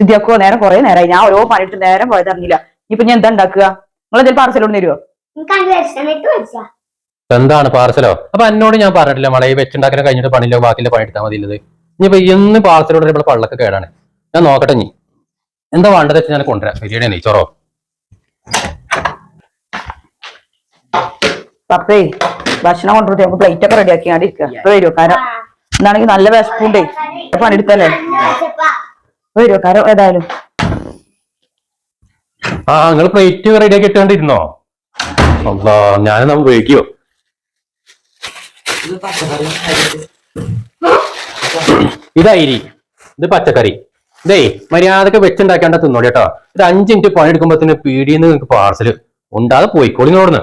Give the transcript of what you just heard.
സിദ്ധിയാക്കോ നേരം കുറെ നേരമായി. ഞാൻ ഓരോ പണിയിട്ട് നേരം പോയത് അറിഞ്ഞില്ല. ഇപ്പൊ ഞാൻ എന്താ ഉണ്ടാക്കുക? നിങ്ങൾ എന്തെങ്കിലും പാർസലോട് തരുമോ? എന്താണ് പാർസലോ? അപ്പൊ എന്നോട് ഞാൻ പറഞ്ഞിട്ടില്ല മളെ വെച്ചുണ്ടാക്കാൻ കഴിഞ്ഞിട്ട് പണിയില്ല, ബാക്കിയുള്ള പണി എടുത്താൽ മതിയുള്ളത്. ഇനിയിപ്പോ എന്ന് പാർസലോട് ഇവിടെ പള്ളൊക്കെ കേടാണ്. ഞാൻ നോക്കട്ടെ. നീ എന്താ വേണ്ടത് വെച്ച് ഞാൻ കൊണ്ടുവരാം. ബിരിയാണി നെയ്ച്ചോറോ? പപ്പേ ഭക്ഷണം കൊണ്ടുപോയി നമുക്ക് പ്ലേറ്റ് ഒക്കെ റെഡി ആക്കി ഇരിക്കുക. വരുമോ? കാരണം എന്താണെങ്കിൽ നല്ല വിശപ്പുണ്ടേ, പണിയെടുത്തല്ലേ. വരുമോ? കാരണം ഏതായാലും നിങ്ങൾ പ്ലേറ്റ് റെഡി ആക്കി ഇട്ടുകൊണ്ടിരുന്നോ? അല്ലാ, ഞാനെന്നാ ഉപയോഗിക്കോ? ഇതായിരി, ഇത് പച്ചക്കറി. ഇതേ മര്യാദക്ക് വെച്ചുണ്ടാക്കാണ്ട തിന്നോളി കേട്ടോ. ഒരു 5 മിനിറ്റ് പണിയെടുക്കുമ്പോഴത്തേന് പീടിയെന്ന് നിങ്ങൾക്ക് പാർസല് ഉണ്ടാതെ പോയിക്കോളി നോടുന്ന്.